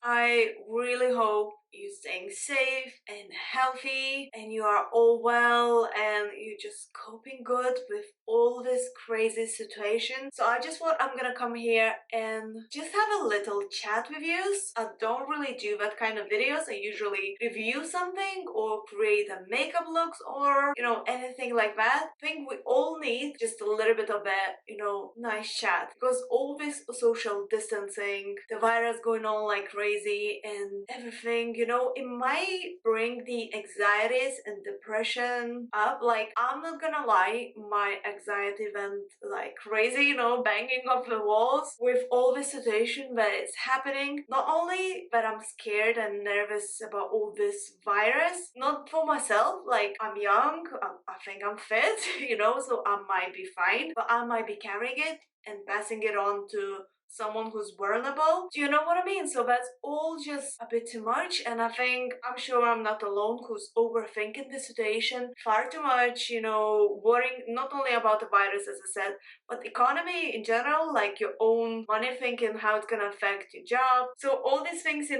I really hope you're staying safe and healthy and you are all well and you're just coping good with all this crazy situation. So I'm gonna come here and just have a little chat with you. I don't really do that kind of videos. I usually review something or create a makeup looks or anything like that. I think we all need just a little bit of that nice chat, because all this social distancing, the virus going on like crazy and everything, it might bring the anxieties and depression up. Like, I'm not gonna lie, my anxiety went like crazy, banging off the walls with all the situation that is happening. Not only that I'm scared and nervous about all this virus, not for myself, like I'm young, I think I'm fit, so I might be fine, but I might be carrying it and passing it on to someone who's vulnerable. Do you know what I mean? So that's all just a bit too much, and I'm sure I'm not alone who's overthinking the situation far too much, worrying not only about the virus, as I said, but the economy in general, like your own money, thinking how it's gonna affect your job. So all these things,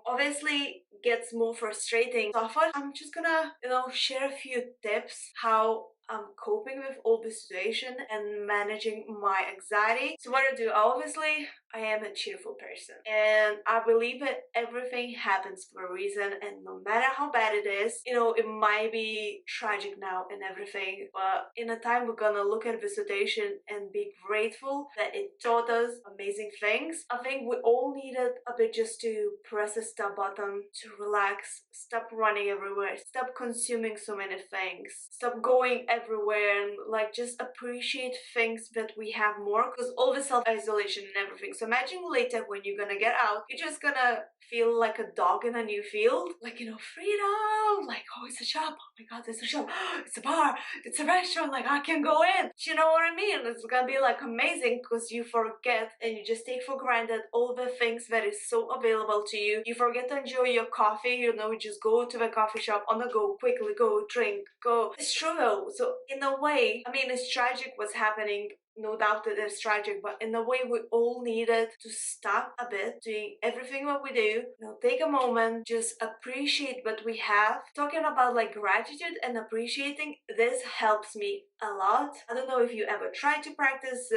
obviously gets more frustrating. So I thought I'm just gonna, share a few tips how I'm coping with all the situation and managing my anxiety. So what I do, obviously, I am a cheerful person, and I believe that everything happens for a reason, and no matter how bad it is, it might be tragic now and everything, but in a time we're gonna look at the situation and be grateful that it taught us amazing things. I think we all needed a bit just to press a stop button, to relax, stop running everywhere, stop consuming so many things, stop going everywhere, and like just appreciate things that we have more, because all the self-isolation and everything. So imagine later when you're gonna get out, you're just gonna feel like a dog in a new field, like, freedom, like, oh, it's a shop, oh my god, it's a shop, it's a bar, it's a restaurant, like I can go in. Do you know what I mean? It's gonna be like amazing, because you forget and you just take for granted all the things that is so available to you. You forget to enjoy your coffee, you just go to the coffee shop on the go, quickly go drink, go. It's true though. So in a way, I mean, it's tragic what's happening, no doubt that it's tragic, but in a way we all needed to stop a bit doing everything what we do, take a moment, just appreciate what we have. Talking about like gratitude and appreciating, this helps me a lot. I don't know if you ever try to practice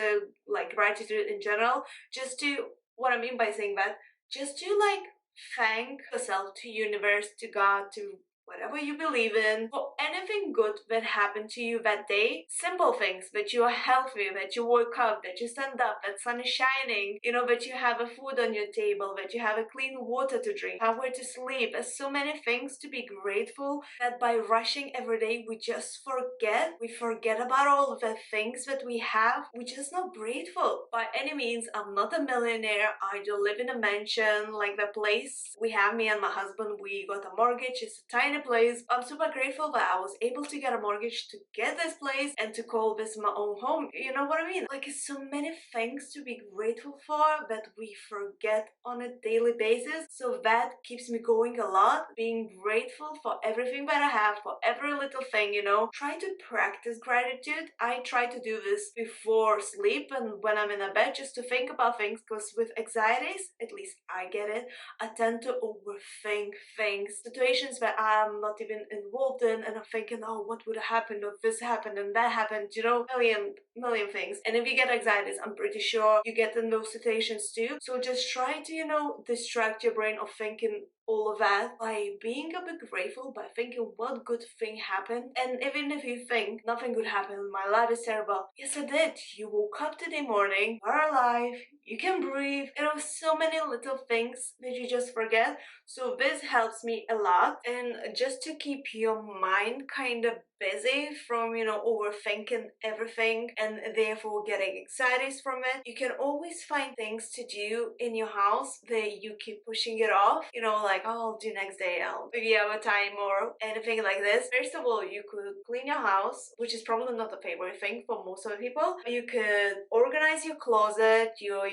like gratitude in general, just to, what I mean by saying that, just to like thank yourself, to universe, to God, to whatever you believe in, for anything good that happened to you that day. Simple things, that you are healthy, that you woke up, that you stand up, that sun is shining, that you have a food on your table, that you have a clean water to drink, somewhere to sleep. There's so many things to be grateful that by rushing every day we just forget. We forget about all the things that we have. We're just not grateful. By any means, I'm not a millionaire. I don't live in a mansion like the place we have. Me and my husband, we got a mortgage. It's a tiny place. I'm super grateful that I was able to get a mortgage to get this place and to call this my own home. You know what I mean? Like, it's so many things to be grateful for that we forget on a daily basis. So that keeps me going a lot, being grateful for everything that I have, for every little thing, Try to practice gratitude. I try to do this before sleep and when I'm in a bed, just to think about things, because with anxieties, at least I get it, I tend to overthink things, situations that I'm not even involved in, and I'm thinking, oh, what would have happened if this happened and that happened, million things. And if you get anxieties, I'm pretty sure you get in those situations too. So just try to, distract your brain of thinking all of that by being a bit grateful, by thinking what good thing happened. And even if you think nothing good happened, my life is terrible, yes it did. You woke up today morning, you are alive, you can breathe. So many little things that you just forget. So this helps me a lot, and just to keep your mind kind of busy from overthinking everything and therefore getting anxieties from it, you can always find things to do in your house that you keep pushing it off, like, oh, I'll do next day, I'll maybe have a time or anything like this. First of all, you could clean your house, which is probably not a favorite thing for most of the people. You could organize your closet, your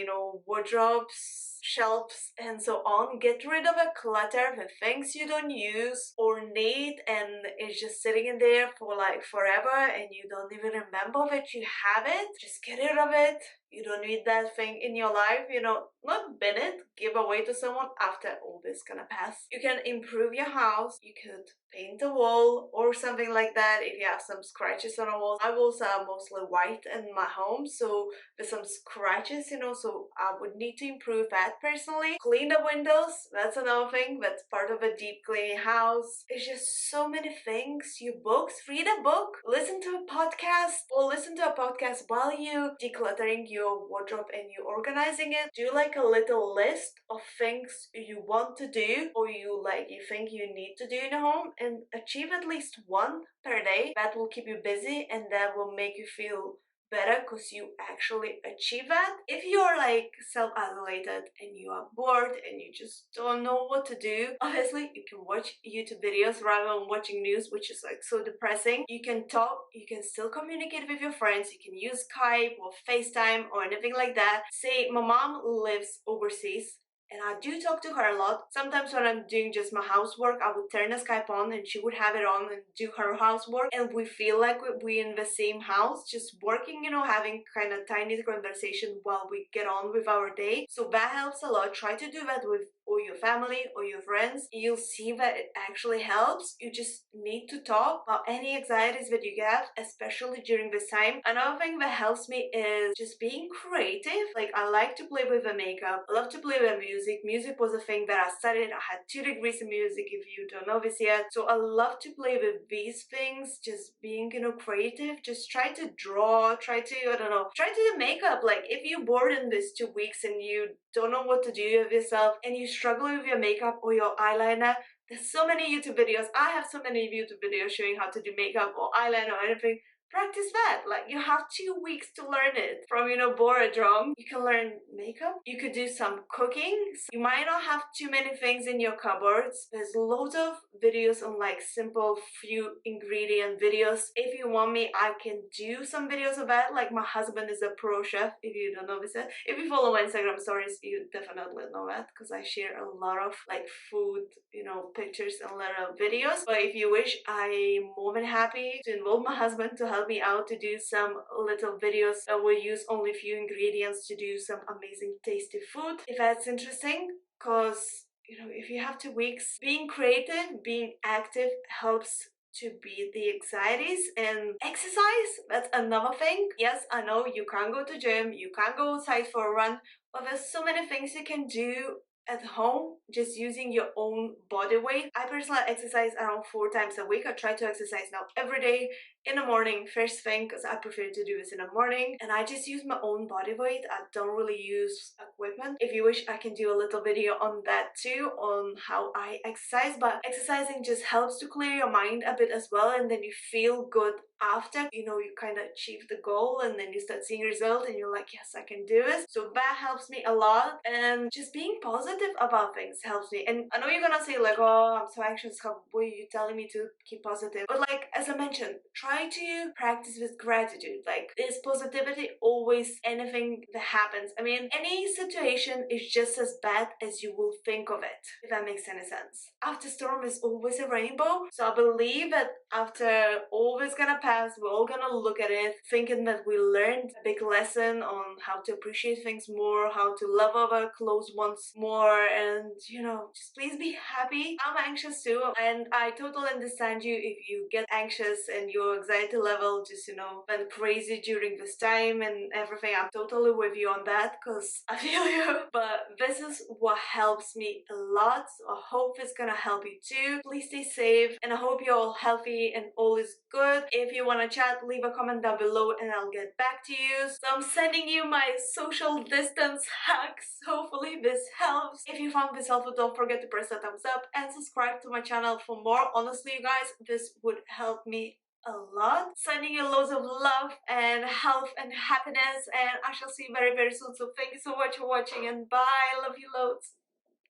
wardrobes, shelves, and so on. Get rid of a clutter, the things you don't use or need and it's just sitting in there for like forever and you don't even remember that you have it. Just get rid of it. You don't need that thing in your life, you know, not bin it, give away to someone after all this gonna pass. You can improve your house, you could paint a wall or something like that if you have some scratches on a wall. My walls are mostly white in my home, so with some scratches, you know, so I would need to improve that personally. Clean the windows, that's another thing, that's part of a deep cleaning house. It's just so many things. You books, read a book, listen to a podcast, or listen to a podcast while you decluttering your wardrobe and you organizing it. Do like a little list of things you want to do or you think you need to do in a home, and achieve at least one per day. That will keep you busy and that will make you feel better because you actually achieve that. If you're like self-isolated and you are bored and you just don't know what to do, obviously you can watch YouTube videos rather than watching news, which is like so depressing. You can talk, you can still communicate with your friends, you can use Skype or FaceTime or anything like that. Say my mom lives overseas and I do talk to her a lot. Sometimes when I'm doing just my housework, I would turn the Skype on and she would have it on and do her housework. And we feel like we're in the same house, just working, you know, having kind of tiny conversation while we get on with our day. So that helps a lot. Try to do that with or your family or your friends. You'll see that it actually helps. You just need to talk about any anxieties that you get, especially during this time. Another thing that helps me is just being creative. Like I like to play with the makeup. I love to play with music. Music was a thing that I studied. I had 2 degrees in music if you don't know this yet. So I love to play with these things, just being, you know, creative. Just try to draw, try to, I don't know, try to do makeup. Like if you're bored in these 2 weeks and you don't know what to do with yourself and you struggle with your makeup or your eyeliner, there's so many YouTube videos. I have so many YouTube videos showing how to do makeup or eyeliner or anything. Practice that. Like you have 2 weeks to learn it. From, you know, boredom, you can learn makeup. You could do some cooking. You might not have too many things in your cupboards. There's loads of videos on like simple few ingredient videos. If you want me, I can do some videos of that. Like my husband is a pro chef, if you don't know this. If you follow my Instagram stories, you definitely know that because I share a lot of like food, you know, pictures and a lot of videos. But if you wish, I'm more than happy to involve my husband to help me out to do some little videos that will use only few ingredients to do some amazing tasty food. If that's interesting, because you know, if you have 2 weeks, being creative, being active helps to beat the anxieties. And exercise, that's another thing. Yes, I know you can't go to gym, you can't go outside for a run, but there's so many things you can do at home just using your own body weight. I personally exercise around 4 times a week. I try to exercise now every day in the morning first thing because I prefer to do this in the morning, and I just use my own body weight. I don't really use equipment. If you wish, I can do a little video on that too, on how I exercise. But exercising just helps to clear your mind a bit as well, and then you feel good after, you know, you kind of achieve the goal and then you start seeing results and you're like, yes, I can do it. So that helps me a lot. And just being positive about things helps me. And I know you're gonna say like, oh, I'm so anxious, how were you telling me to keep positive? But like, as I mentioned, try to practice with gratitude. Like, there's positivity always, anything that happens. I mean, any situation is just as bad as you will think of it, if that makes any sense. After storm is always a rainbow. So I believe that after all this gonna pass, we're all gonna look at it thinking that we learned a big lesson on how to appreciate things more, how to love our close ones more, and you know, just please be happy. I'm anxious too, and I totally understand you if you get anxious and your anxiety level just, you know, went crazy during this time and everything. I'm totally with you on that because I feel you. But this is what helps me a lot, so I hope it's gonna help you too. Please stay safe and I hope you're all healthy and all is good. If you want to chat, leave a comment down below and I'll get back to you. So I'm sending you my social distance hacks. Hopefully this helps. If you found this helpful, don't forget to press the thumbs up and subscribe to my channel for more. Honestly, you guys, this would help me a lot. Sending you loads of love and health and happiness, and I shall see you very, very soon. So thank you so much for watching and bye. I love you loads.